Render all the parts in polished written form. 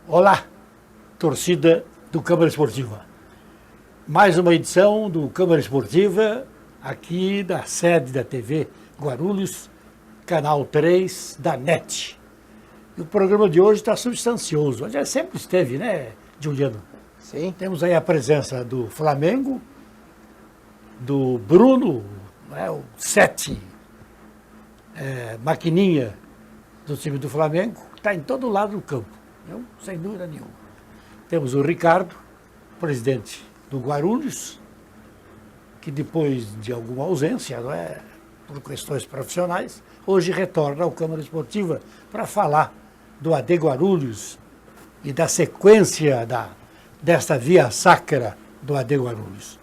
Olá, torcida do Câmara Esportiva. Mais uma edição do Câmara Esportiva, aqui da sede da TV Guarulhos, canal 3 da NET. E o programa de hoje está substancioso. Aliás, sempre esteve, né, Juliano? Sim. Temos aí a presença do Flamengo, do Bruno, né, o 7, maquininha do time do Flamengo, que está em todo lado do campo, não? Sem dúvida nenhuma. Temos o Ricardo, presidente do Guarulhos, que depois de alguma ausência, não é, por questões profissionais, hoje retorna ao Câmara Esportiva para falar do AD Guarulhos e da sequência desta via sacra do AD Guarulhos.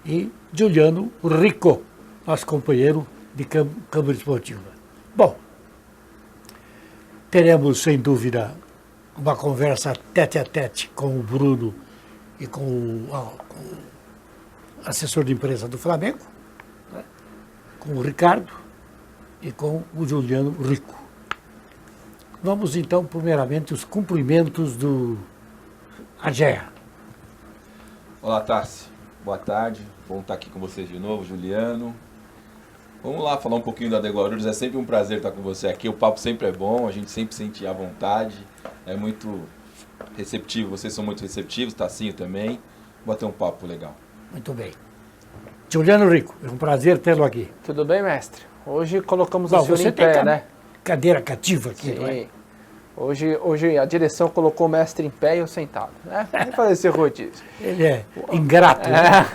E Juliano Rico, nosso companheiro de Câmara Esportiva. Bom, teremos sem dúvida uma conversa tete a tete com o Bruno e com o assessor de imprensa do Flamengo, né, com o Ricardo e com o Juliano Rico. Vamos então, primeiramente, os cumprimentos do AGEA. Olá, Tassi. Boa tarde. Bom estar aqui com vocês de novo, Juliano. Vamos lá falar um pouquinho da AD Guarulhos. É sempre um prazer estar com você aqui. O papo sempre é bom, a gente sempre sente à vontade. É muito receptivo, vocês são muito receptivos, Tassinho também. Vou bater um papo legal. Muito bem. Juliano Rico, é um prazer tê-lo aqui. Tudo bem, mestre? Hoje colocamos o senhor em pé, né? Cadeira cativa aqui, Sim. não é? Hoje a direção colocou o mestre em pé e eu sentado, né? Vamos fazer esse rodízio. Ele é ingrato. Né?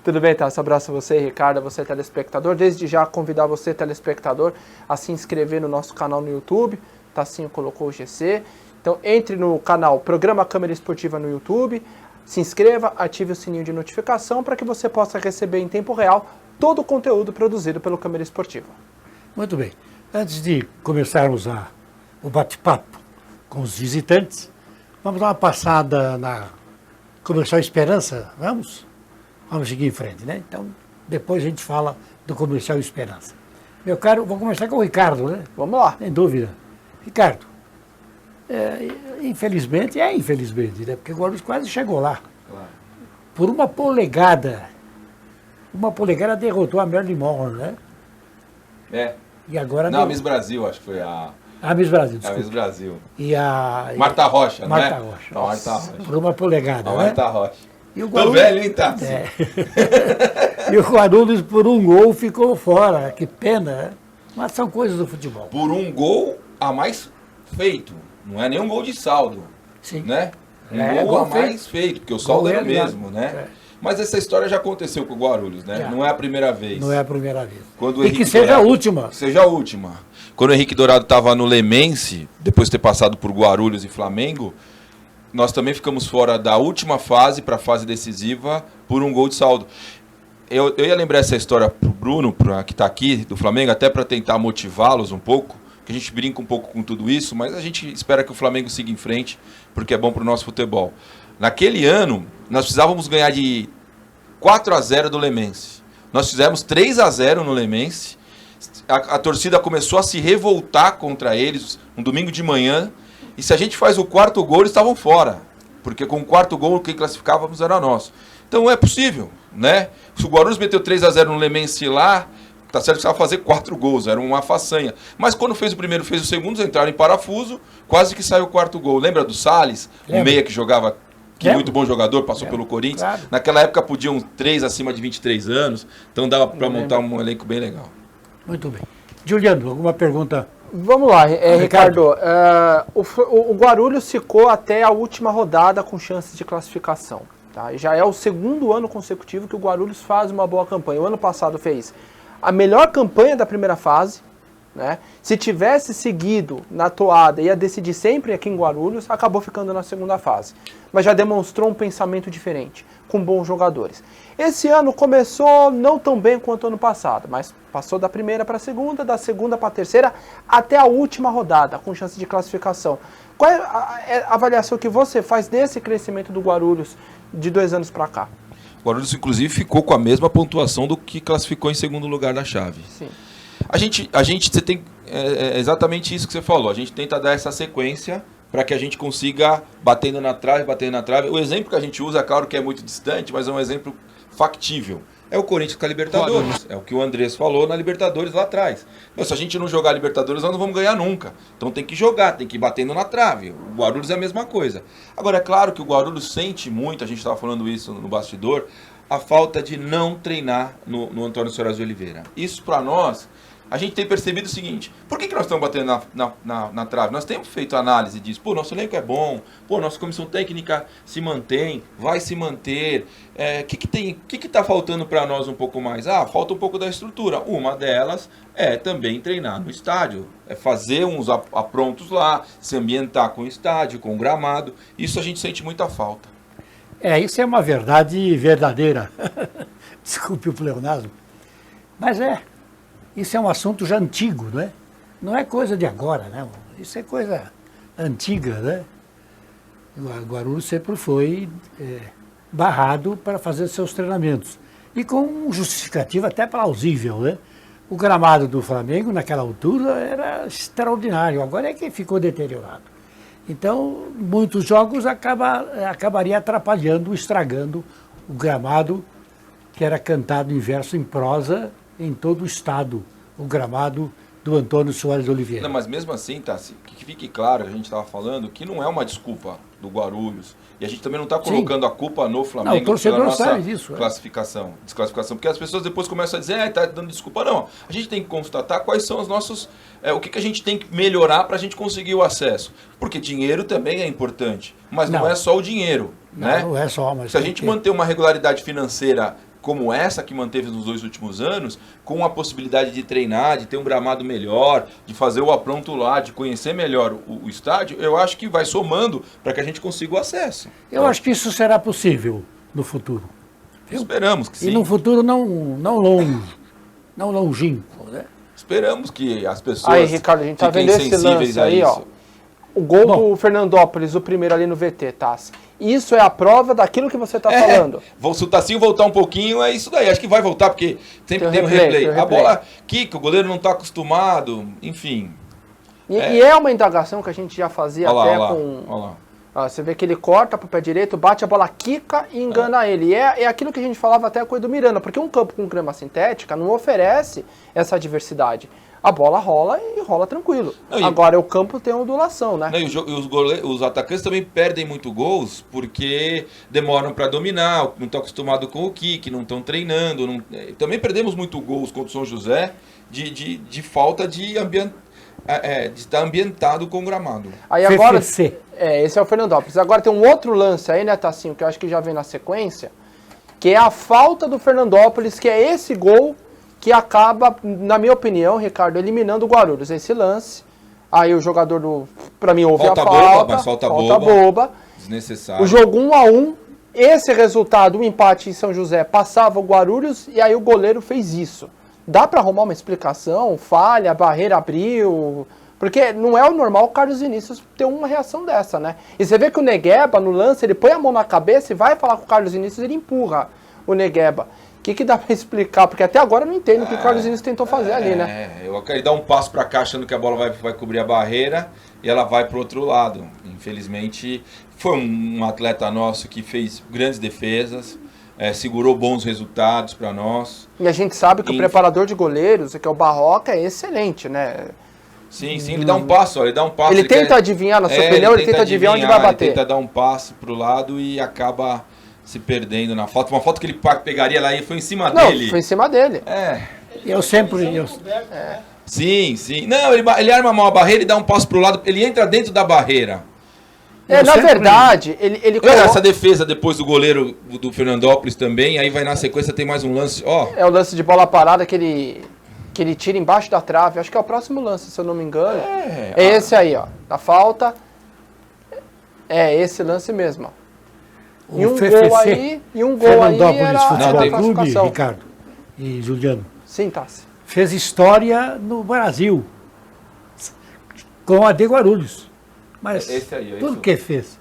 Tudo bem, tá? Um abraço a você, Ricardo, a você, telespectador. Desde já convidar você, telespectador, a se inscrever no nosso canal no YouTube. Tassinho colocou o GC. Então entre no canal Programa Câmara Esportiva no YouTube, se inscreva, ative o sininho de notificação para que você possa receber em tempo real todo o conteúdo produzido pelo Câmara Esportiva. Muito bem. Antes de começarmos o bate-papo com os visitantes, vamos dar uma passada na Comercial Esperança, vamos? Vamos seguir em frente, né? Então, depois a gente fala do Comercial Esperança. Meu caro, vou começar com o Ricardo, né? Vamos lá. Sem dúvida. Ricardo, infelizmente, né? Porque o Guarulhos quase chegou lá. Claro. Por uma polegada. Uma polegada derrotou a Merlin Monroe, né? É. E agora... Não, a Miss Brasil, acho que foi a Miss Brasil, a desculpa. Miss Brasil. E a... Marta Rocha, Marta né? Rocha. A Marta Rocha. Por uma polegada, A né? Marta Rocha. E o Tô Guarulhos... velho, hein, Tassi? E o Guarulhos, por um gol, ficou fora. Que pena, né? Mas são coisas do futebol. Por um gol a mais feito. Não é nem um gol de saldo. Sim. Né? Um gol a mais feito, porque o saldo era o realizado. mesmo, né? É. Mas essa história já aconteceu com o Guarulhos, né? Já. Não é a primeira vez. Não é a primeira vez. Quando o E Henrique que seja Dourado- a última. Que seja a última. Quando o Henrique Dourado estava no Lemense, depois de ter passado por Guarulhos e Flamengo, nós também ficamos fora da última fase para a fase decisiva por um gol de saldo. Eu ia lembrar essa história pro Bruno, que está aqui, do Flamengo, até para tentar motivá-los um pouco, que a gente brinca um pouco com tudo isso, mas a gente espera que o Flamengo siga em frente, porque é bom para o nosso futebol. Naquele ano, nós precisávamos ganhar de 4-0 do Lemense. Nós fizemos 3-0 no Lemense. A torcida começou a se revoltar contra eles um domingo de manhã. E se a gente faz o quarto gol, eles estavam fora. Porque com o quarto gol, quem classificávamos era nós. Então é possível, né? Se o Guarulhos meteu 3-0 no Lemense lá, tá certo que precisava fazer 4 gols, era uma façanha. Mas quando fez o primeiro, fez o segundo, entraram em parafuso, quase que saiu o quarto gol. Lembra do Salles? Um meia que jogava... Que Lembro. muito bom jogador, passou pelo Corinthians. Claro. Naquela época podiam 3 acima de 23 anos, então dava para montar um elenco bem legal. Muito bem. Juliano, alguma pergunta? Vamos lá, Ricardo. Ricardo. O Guarulhos ficou até a última rodada com chances de classificação. Tá? Já é o segundo ano consecutivo que o Guarulhos faz uma boa campanha. O ano passado fez a melhor campanha da primeira fase. Né? Se tivesse seguido na toada, ia decidir sempre aqui em Guarulhos, acabou ficando na segunda fase. Mas já demonstrou um pensamento diferente, com bons jogadores. Esse ano começou não tão bem quanto ano passado, mas passou da primeira para a segunda, da segunda para a terceira, até a última rodada, com chance de classificação. Qual é a avaliação que você faz desse crescimento do Guarulhos de 2 anos para cá? O Guarulhos, inclusive, ficou com a mesma pontuação do que classificou em segundo lugar na chave. Sim. Você tem exatamente isso que você falou. A gente tenta dar essa sequência para que a gente consiga batendo na trave. O exemplo que a gente usa, claro que é muito distante, mas é um exemplo factível. É o Corinthians com a Libertadores. É o que o Andrés falou na Libertadores lá atrás. Meu, se a gente não jogar a Libertadores, nós não vamos ganhar nunca. Então tem que jogar, tem que ir batendo na trave. O Guarulhos é a mesma coisa. Agora, é claro que o Guarulhos sente muito, a gente estava falando isso no bastidor, a falta de não treinar no Antônio Soares de Oliveira. Isso para nós, a gente tem percebido o seguinte: por que nós estamos batendo na trave? Nós temos feito análise disso. Pô, nosso elenco é bom, pô, nossa comissão técnica se mantém, vai se manter. O que está faltando para nós um pouco mais? Falta um pouco da estrutura. Uma delas é também treinar no estádio, é fazer uns aprontos lá, se ambientar com o estádio, com o gramado. Isso a gente sente muita falta. Isso é uma verdade verdadeira. Desculpe o pleonasmo. Mas isso é um assunto já antigo, não é? Não é coisa de agora, né? Isso é coisa antiga, né? O Guarulhos sempre foi barrado para fazer seus treinamentos. E com justificativa até plausível, né? O gramado do Flamengo, naquela altura, era extraordinário. Agora é que ficou deteriorado. Então, muitos jogos acabaria atrapalhando, estragando o gramado que era cantado em verso, em prosa, em todo o estado, o gramado do Antônio Soares de Oliveira. Não, mas mesmo assim, Tassi, que fique claro, a gente estava falando, que não é uma desculpa do Guarulhos. E a gente também não está colocando a culpa no Flamengo. Não, o torcedor pela nossa sabe disso, desclassificação. Porque as pessoas depois começam a dizer, está dando desculpa. Não, a gente tem que constatar quais são os nossos... o que a gente tem que melhorar para a gente conseguir o acesso. Porque dinheiro também é importante, mas não é só o dinheiro. Né? Não é só, mas... Se a gente manter uma regularidade financeira como essa que manteve nos 2 últimos anos, com a possibilidade de treinar, de ter um gramado melhor, de fazer o apronto lá, de conhecer melhor o estádio, eu acho que vai somando para que a gente consiga o acesso. Eu acho que isso será possível no futuro. Viu? Esperamos que sim. E num futuro não longe, não longínquo, né? Esperamos que as pessoas aí, Ricardo, a gente tá vendo esse lance aí, ó. O gol do Fernandópolis, o primeiro ali no VT, Tassi. Isso é a prova daquilo que você está falando. Se o Tassinho voltar um pouquinho, é isso daí. Acho que vai voltar, porque sempre tem um replay. A bola quica, o goleiro não está acostumado, enfim. E é uma indagação que a gente já fazia olha até lá, com... Olha lá. Você vê que ele corta para o pé direito, bate a bola, quica e engana ele. E é aquilo que a gente falava até com o Edu Miranda, porque um campo com grama sintética não oferece essa diversidade. A bola rola e rola tranquilo. Agora o campo tem ondulação, né? Os atacantes também perdem muito gols porque demoram para dominar, não estão acostumados com o kick, não estão treinando. Também perdemos muito gols contra o São José de falta de estar ambientado com o gramado. Aí agora, esse é o Fernandópolis. Agora tem um outro lance aí, né, Tassinho, que eu acho que já vem na sequência, que é a falta do Fernandópolis, que é esse gol que acaba, na minha opinião, Ricardo, eliminando o Guarulhos. Esse lance, aí o jogador pra mim houve falta a falta. Boba, mas falta boba. Desnecessário. O jogo 1-1, esse resultado, o empate em São José, passava o Guarulhos e aí o goleiro fez isso. Dá pra arrumar uma explicação? Falha, a barreira abriu... Porque não é o normal o Carlos Vinícius ter uma reação dessa, né? E você vê que o Negueba, no lance, ele põe a mão na cabeça e vai falar com o Carlos Vinícius, ele empurra o Negueba. O que dá pra explicar? Porque até agora eu não entendo o que o Carlos Vinícius tentou fazer ali, né? Ele dá um passo pra cá achando que a bola vai cobrir a barreira e ela vai pro outro lado. Infelizmente, foi um atleta nosso que fez grandes defesas, segurou bons resultados para nós. E a gente sabe que o preparador de goleiros, que é o Barroca, é excelente, né? Sim, ele dá um passo, Ele tenta adivinhar, na sua opinião, ele tenta adivinhar onde vai bater. Ele tenta dar um passo pro lado e acaba se perdendo na falta. Uma falta que ele pegaria lá e foi em cima dele. Não, foi em cima dele. Eu sempre... Sim. Não, ele arma mal a barreira e dá um passo pro lado, ele entra dentro da barreira. Na verdade, ele coloca... Essa defesa depois do goleiro do Fernandópolis também, aí vai na sequência, tem mais um lance, É o lance de bola parada que ele tira embaixo da trave, acho que é o próximo lance, se eu não me engano. É esse aí, ó, da falta. É esse lance mesmo, ó. E um gol aí era Futebol Clube, Ricardo e Juliano. Sim, Tassi. Fez história no Brasil com a de Guarulhos. Mas esse aí, por que fez?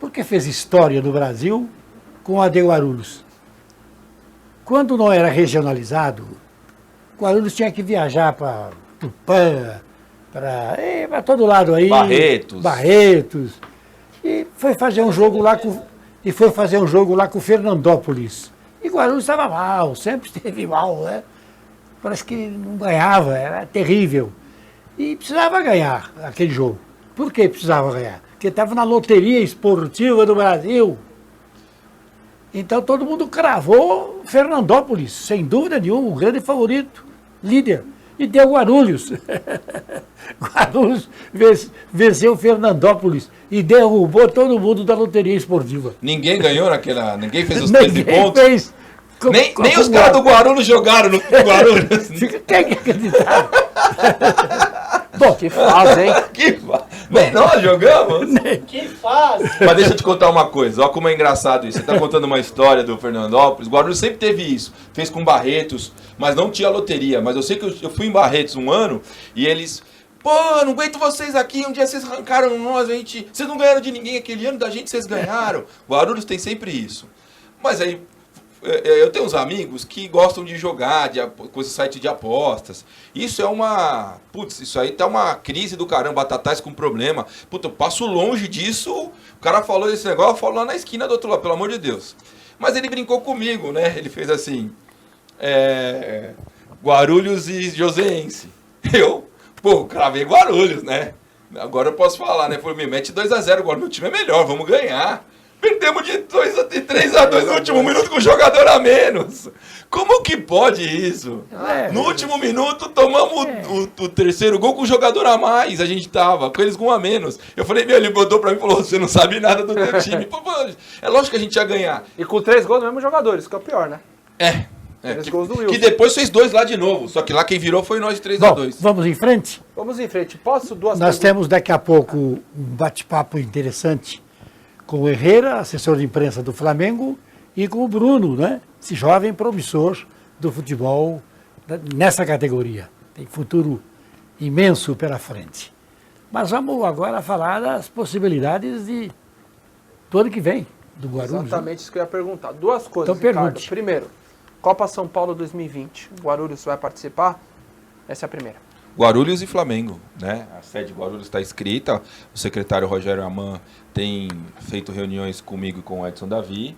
Por que fez história no Brasil com a de Guarulhos? Quando não era regionalizado, Guarulhos tinha que viajar para Tupã, para todo lado aí. Barretos. E foi fazer um jogo lá com o Fernandópolis. E Guarulhos estava mal, sempre esteve mal, né? Parece que não ganhava, era terrível. E precisava ganhar aquele jogo. Por que precisava ganhar? Porque estava na loteria esportiva do Brasil. Então todo mundo cravou Fernandópolis, sem dúvida nenhuma, o grande favorito, líder. E deu Guarulhos. Guarulhos venceu Fernandópolis e derrubou todo mundo da loteria esportiva. Ninguém ganhou naquela. Ninguém fez os 13 pontos. Fez, nem os caras do Guarulhos jogaram no Guarulhos. Quem que acreditava? Bom, que fase, hein? Nem nós jogamos. Que fase! Mas deixa eu te contar uma coisa, olha como é engraçado isso. Você tá contando uma história do Fernandópolis. Guarulhos sempre teve isso. Fez com Barretos, mas não tinha loteria. Mas eu sei que eu fui em Barretos um ano e eles... Pô, não aguento vocês aqui, um dia vocês arrancaram nós, vocês não ganharam de ninguém aquele ano, da gente vocês ganharam. Guarulhos tem sempre isso. Mas aí, eu tenho uns amigos que gostam de jogar com esse site de apostas. Isso é uma... Putz, isso aí tá uma crise do caramba, Batatais com problema. Puta, eu passo longe disso, o cara falou desse negócio, eu falo lá na esquina do outro lado, pelo amor de Deus. Mas ele brincou comigo, né? Ele fez assim, Guarulhos e Joseense. Pô, cravei Guarulhos, né? Agora eu posso falar, né? Falei, me mete 2-0, agora meu time é melhor, vamos ganhar. Perdemos de 3-2 no último minuto com um jogador a menos. Como que pode isso? No último minuto tomamos o terceiro gol com um jogador a mais, a gente tava, com eles com um a menos. Eu falei, ele botou pra mim e falou, você não sabe nada do teu time. Pô, é lógico que a gente ia ganhar. E com 3 gols do mesmo jogador, isso que é o pior, né? Que depois fez 2 lá de novo. Só que lá quem virou foi nós de 3-2. Vamos em frente? Vamos em frente. Posso duas Nós temos daqui a pouco um bate-papo interessante com o Herrera, assessor de imprensa do Flamengo, e com o Bruno, né? Esse jovem promissor do futebol nessa categoria. Tem futuro imenso pela frente. Mas vamos agora falar das possibilidades do ano que vem, do Guarulhos. Exatamente isso que eu ia perguntar. Duas coisas, Então, Ricardo. pergunte. Primeiro, Copa São Paulo 2020. O Guarulhos vai participar? Essa é a primeira. Guarulhos e Flamengo, né? A sede de Guarulhos está escrita. O secretário Rogério Aman tem feito reuniões comigo e com o Edson Davi.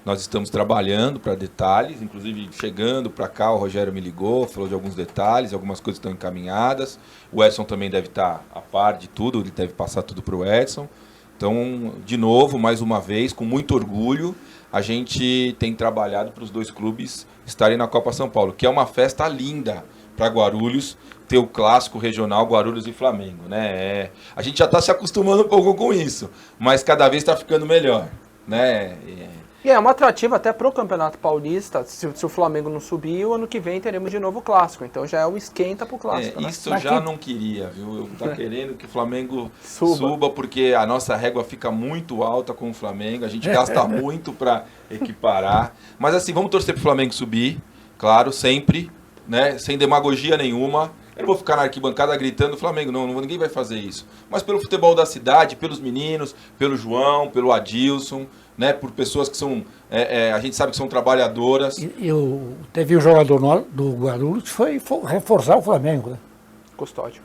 Nós estamos trabalhando para detalhes, inclusive chegando para cá, o Rogério me ligou, falou de alguns detalhes, algumas coisas estão encaminhadas. O Edson também deve estar a par de tudo, ele deve passar tudo para o Edson. Então, de novo, mais uma vez, com muito orgulho, a gente tem trabalhado para os dois clubes estarem na Copa São Paulo, que é uma festa linda para Guarulhos, ter o clássico regional Guarulhos e Flamengo, né? A gente já está se acostumando um pouco com isso, mas cada vez está ficando melhor, né? E é uma atrativa até para o Campeonato Paulista. Se o Flamengo não subir, o ano que vem teremos de novo o Clássico. Então já é um esquenta para o Clássico. Né? Isso eu já não queria, viu? Eu tô querendo que o Flamengo suba, porque a nossa régua fica muito alta com o Flamengo. A gente gasta muito para equiparar. Mas assim, vamos torcer para o Flamengo subir, claro, sempre, né? Sem demagogia nenhuma. Eu não vou ficar na arquibancada gritando Flamengo, não, ninguém vai fazer isso. Mas pelo futebol da cidade, pelos meninos, pelo João, pelo Adilson, né, por pessoas que são, a gente sabe que são trabalhadoras. Teve um jogador do Guarulhos que foi reforçar o Flamengo, né? Custódio.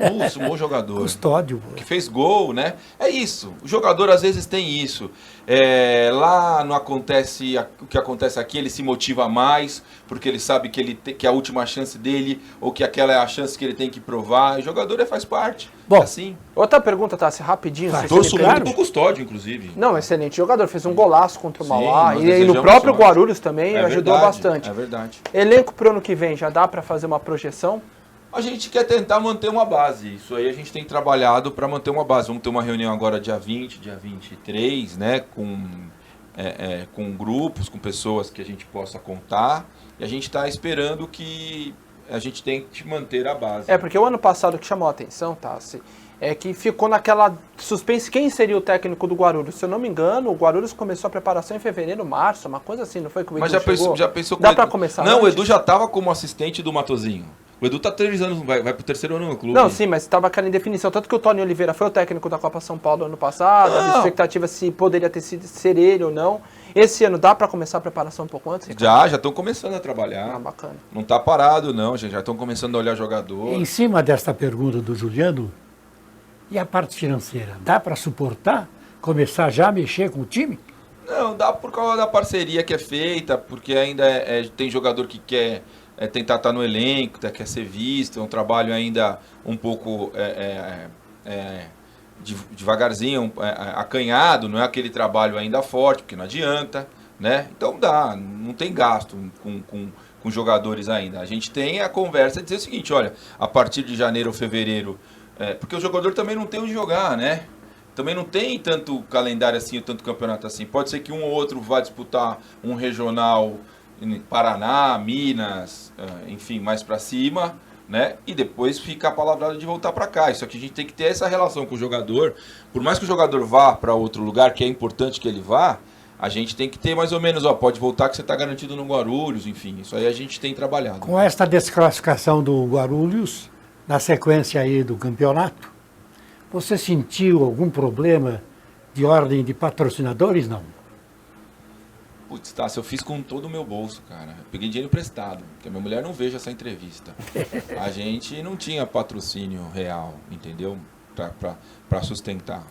Um bom jogador. Custódio. Que fez gol, né? É isso. O jogador às vezes tem isso. Lá não acontece o que acontece aqui, ele se motiva mais, porque ele sabe que é a última chance dele, ou que aquela é a chance que ele tem que provar. O jogador faz parte. Bom, assim. Outra pergunta, Tassi, rapidinho. Torço muito pro Custódio, inclusive. Não, excelente jogador. Fez um golaço contra o Mauá. Sim, E no próprio sorte. Guarulhos também ajudou bastante. É verdade. Elenco pro ano que vem, já dá para fazer uma projeção? A gente quer tentar manter uma base. Isso aí a gente tem trabalhado para manter uma base. Vamos ter uma reunião agora dia 20, dia 23, né? Com grupos, com pessoas que a gente possa contar. E a gente está esperando que a gente tente manter a base. Porque o ano passado que chamou a atenção, Tassi, é que ficou naquela suspense quem seria o técnico do Guarulhos. Se eu não me engano, o Guarulhos começou a preparação em fevereiro, março, uma coisa assim, não foi que o Edu Mas já pensou Dá com para começar Não, antes? o Edu já estava como assistente do Matozinho. O Edu tá 3 anos, vai pro 3º ano no clube. Não, sim, mas estava aquela indefinição. Tanto que o Tony Oliveira foi o técnico da Copa São Paulo ano passado, a expectativa se poderia ter sido ser ele ou não. Esse ano dá para começar a preparação um pouco antes? Já estão começando a trabalhar. Ah, bacana. Não tá parado, não, gente. Já estão começando a olhar jogador. Em cima desta pergunta do Juliano, e a parte financeira? Dá para suportar? Começar já a mexer com o time? Não, dá por causa da parceria que é feita, porque ainda tem jogador que quer tentar estar no elenco, quer ser visto, é um trabalho ainda um pouco devagarzinho, acanhado, não é aquele trabalho ainda forte, porque não adianta, né? Então não tem gasto com jogadores ainda. A gente tem a conversa de dizer o seguinte, olha, a partir de janeiro ou fevereiro, porque o jogador também não tem onde jogar, né? Também não tem tanto calendário assim, tanto campeonato assim. Pode ser que um ou outro vá disputar um regional em Paraná, Minas, enfim, mais para cima, né? E depois fica a palavra de voltar para cá. Isso aqui a gente tem que ter essa relação com o jogador. Por mais que o jogador vá para outro lugar, que é importante que ele vá, a gente tem que ter mais ou menos, pode voltar que você está garantido no Guarulhos, enfim. Isso aí a gente tem trabalhado. Com esta desclassificação do Guarulhos, na sequência aí do campeonato, você sentiu algum problema de ordem de patrocinadores, não? Putz, tá, se eu fiz com todo o meu bolso, cara. Eu peguei dinheiro emprestado, porque a minha mulher não veja essa entrevista. A gente não tinha patrocínio real, entendeu? Pra sustentar.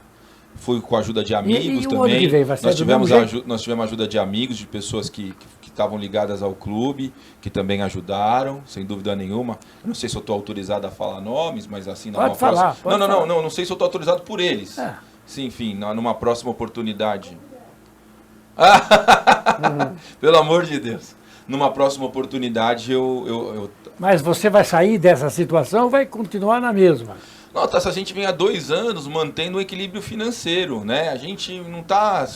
Fui com a ajuda de amigos e o também. ano que vem vai ser Nós do tivemos mesmo jeito? nós tivemos ajuda de amigos, de pessoas que estavam ligadas ao clube, que também ajudaram, sem dúvida nenhuma. Eu não sei se eu estou autorizado a falar nomes, mas assim... Pode falar, pode falar. Não sei se eu estou autorizado por eles. Ah. Sim, enfim, numa próxima oportunidade. Pelo amor de Deus. Numa próxima oportunidade eu... Mas você vai sair dessa situação ou vai continuar na mesma? Nota, se a gente vem há 2 anos mantendo um equilíbrio financeiro, né? A gente não tá...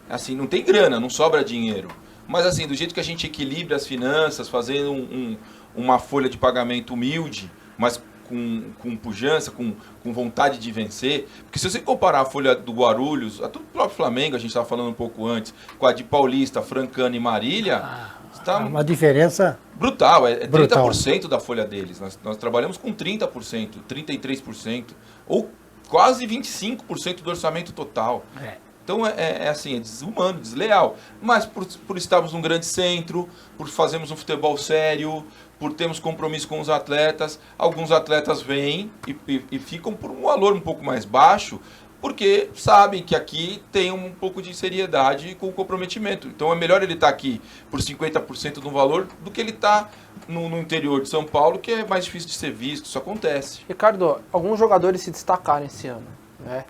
Assim, não tem grana, não sobra dinheiro. Mas assim, do jeito que a gente equilibra as finanças, fazendo uma folha de pagamento humilde, mas com pujança, com vontade de vencer. Porque se você comparar a folha do Guarulhos, a do próprio Flamengo, a gente estava falando um pouco antes, com a de Paulista, Francana e Marília, está Uma diferença brutal, é brutal. 30% da folha deles. Nós trabalhamos com 30%, 33%, ou quase 25% do orçamento total. Então assim, é desumano, desleal. Mas por estarmos num grande centro, por fazermos um futebol sério, por termos compromisso com os atletas, alguns atletas vêm e ficam por um valor um pouco mais baixo, porque sabem que aqui tem um pouco de seriedade com o comprometimento. Então é melhor ele estar aqui por 50% do valor do que ele estar no interior de São Paulo, que é mais difícil de ser visto, isso acontece. Ricardo, alguns jogadores se destacaram esse ano, né?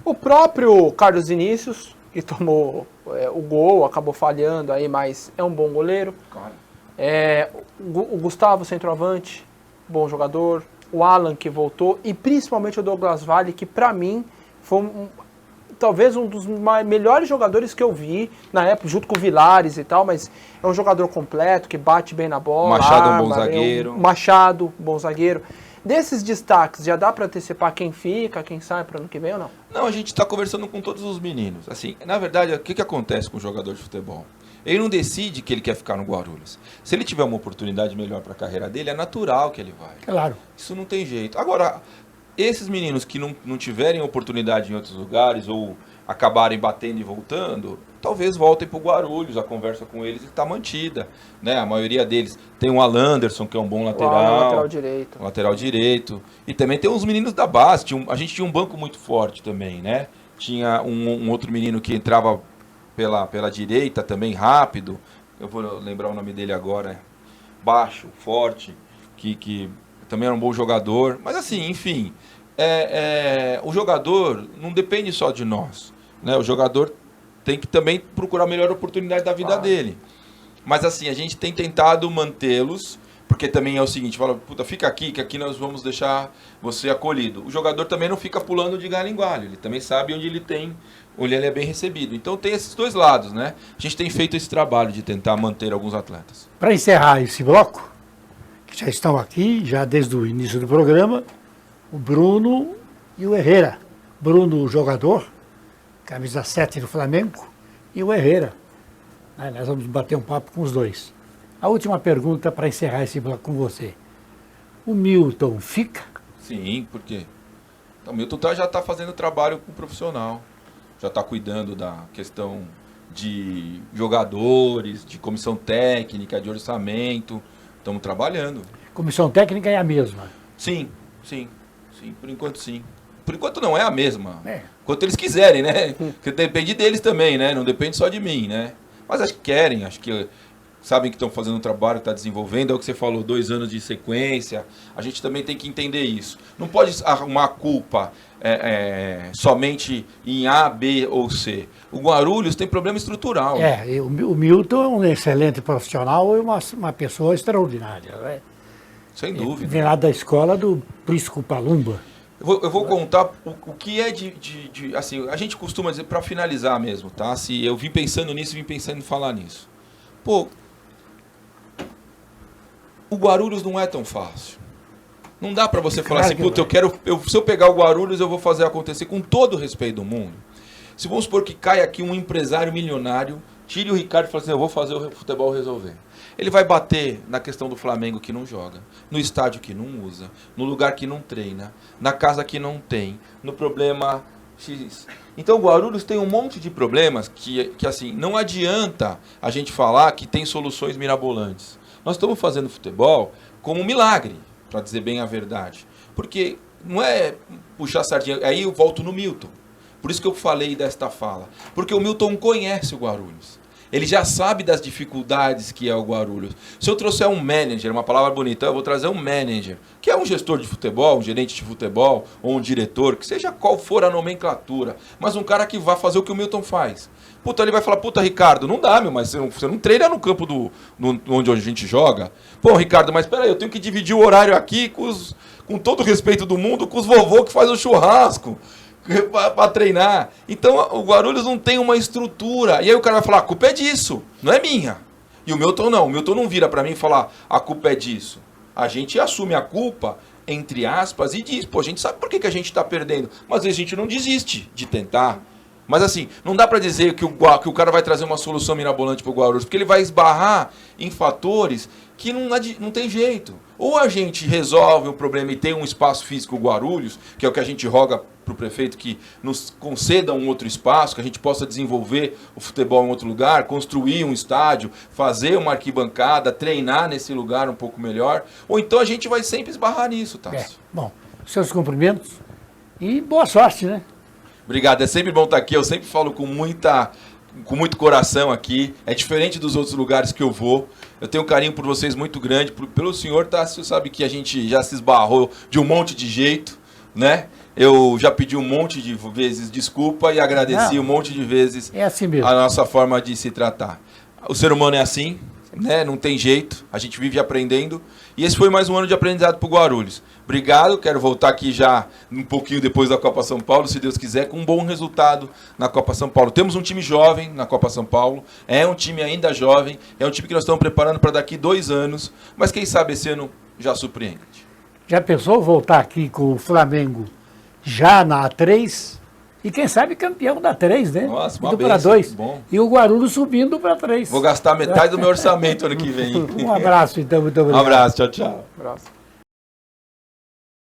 O próprio Carlos Vinícius, que tomou o gol, acabou falhando aí, mas é um bom goleiro. Claro. O Gustavo, centroavante, bom jogador. O Alan, que voltou. E principalmente o Douglas Vale, que pra mim foi talvez um dos melhores jogadores que eu vi na época, junto com o Vilares e tal, mas é um jogador completo, que bate bem na bola. Machado é um bom zagueiro. Machado, bom zagueiro. Desses destaques, já dá para antecipar quem fica, quem sai para ano que vem ou não? Não, a gente está conversando com todos os meninos. Assim, na verdade, o que acontece com o jogador de futebol? Ele não decide que ele quer ficar no Guarulhos. Se ele tiver uma oportunidade melhor para a carreira dele, é natural que ele vai. Claro. Isso não tem jeito. Agora, esses meninos que não tiverem oportunidade em outros lugares ou acabarem batendo e voltando, talvez voltem para o Guarulhos, a conversa com eles está mantida. Né? A maioria deles tem o Alan Anderson, que é um bom lateral. Lateral direito. Lateral direito. E também tem uns meninos da base. A gente tinha um banco muito forte também, né? Tinha um outro menino que entrava pela direita também, rápido. Eu vou lembrar o nome dele agora. Baixo, forte, que também era um bom jogador. Mas assim, enfim, o jogador não depende só de nós. Né? O jogador tem que também procurar a melhor oportunidade da vida dele. Mas assim, a gente tem tentado mantê-los, porque também é o seguinte, fala, puta, fica aqui, que aqui nós vamos deixar você acolhido. O jogador também não fica pulando de galho em galho, ele também sabe onde ele é bem recebido. Então tem esses dois lados, né? A gente tem feito esse trabalho de tentar manter alguns atletas. Para encerrar esse bloco, que já estão aqui, já desde o início do programa, o Bruno e o Herrera. Bruno, o jogador, camisa 7 do Flamengo, e o Herrera. Nós vamos bater um papo com os dois. A última pergunta para encerrar esse bloco com você. O Milton fica? Sim, por quê? Então, o Milton já está fazendo trabalho com o profissional, já está cuidando da questão de jogadores, de comissão técnica, de orçamento. Estamos trabalhando. Comissão técnica é a mesma. Sim, sim, sim, por enquanto sim. Por enquanto não é a mesma. É. Enquanto eles quiserem, né? Porque depende deles também, né? Não depende só de mim, né? Mas acho que querem, acho que sabem que estão fazendo um trabalho, está desenvolvendo. É o que você falou, 2 anos de sequência. A gente também tem que entender isso. Não pode arrumar a culpa somente em A, B ou C. O Guarulhos tem problema estrutural. O Milton é um excelente profissional e uma pessoa extraordinária. Né? Sem dúvida. Vem lá da escola do Prisco Palumba. Eu vou contar o que é assim, a gente costuma dizer para finalizar mesmo, tá? Se eu vim pensando nisso, vim pensando em falar nisso. Pô, o Guarulhos não é tão fácil. Não dá para você falar assim, puta, se eu pegar o Guarulhos, eu vou fazer acontecer com todo o respeito do mundo. Se vamos supor que cai aqui um empresário milionário, tire o Ricardo e fala assim, eu vou fazer o futebol resolver. Ele vai bater na questão do Flamengo que não joga, no estádio que não usa, no lugar que não treina, na casa que não tem, no problema X. Então o Guarulhos tem um monte de problemas que assim, não adianta a gente falar que tem soluções mirabolantes. Nós estamos fazendo futebol como um milagre, para dizer bem a verdade. Porque não é puxar sardinha, aí eu volto no Milton. Por isso que eu falei desta fala. Porque o Milton conhece o Guarulhos. Ele já sabe das dificuldades que é o Guarulhos. Se eu trouxer um manager, uma palavra bonita, eu vou trazer um manager, que é um gestor de futebol, um gerente de futebol, ou um diretor, que seja qual for a nomenclatura, mas um cara que vá fazer o que o Milton faz. Puta, ele vai falar, puta, Ricardo, não dá, meu, mas você não treina no campo onde a gente joga. Pô, Ricardo, mas peraí, eu tenho que dividir o horário aqui com todo o respeito do mundo, com os vovô que faz o churrasco. Para treinar. Então o Guarulhos não tem uma estrutura. E aí o cara vai falar, a culpa é disso, não é minha. E o Milton não. O Milton não vira para mim e fala, a culpa é disso. A gente assume a culpa, entre aspas, e diz, pô, a gente sabe por que a gente está perdendo. Mas a gente não desiste de tentar. Mas assim, não dá para dizer que o cara vai trazer uma solução mirabolante para o Guarulhos, porque ele vai esbarrar em fatores que não tem jeito. Ou a gente resolve o problema e tem um espaço físico Guarulhos, que é o que a gente roga para o prefeito que nos conceda um outro espaço, que a gente possa desenvolver o futebol em outro lugar, construir um estádio, fazer uma arquibancada, treinar nesse lugar um pouco melhor. Ou então a gente vai sempre esbarrar nisso, Tássio. Bom, seus cumprimentos e boa sorte, né? Obrigado, é sempre bom estar aqui, eu sempre falo com muito coração aqui, é diferente dos outros lugares que eu vou, eu tenho um carinho por vocês muito grande, pelo senhor, Tássio, sabe que a gente já se esbarrou de um monte de jeito, né? Eu já pedi um monte de vezes desculpa e agradeci um monte de vezes assim mesmo. A nossa forma de se tratar. O ser humano é assim, né? Não tem jeito, a gente vive aprendendo. E esse foi mais um ano de aprendizado para o Guarulhos. Obrigado, quero voltar aqui já um pouquinho depois da Copa São Paulo, se Deus quiser, com um bom resultado na Copa São Paulo. Temos um time jovem na Copa São Paulo, é um time ainda jovem, é um time que nós estamos preparando para daqui 2 anos, mas quem sabe esse ano já surpreende. Já pensou voltar aqui com o Flamengo já na A3? E quem sabe campeão da 3, né? Nossa, uma indo para bênção, 2. bom. E o Guarulhos subindo para 3. Vou gastar metade do meu orçamento ano que vem. Um abraço, então, muito obrigado. Um abraço, tchau, tchau. Um abraço.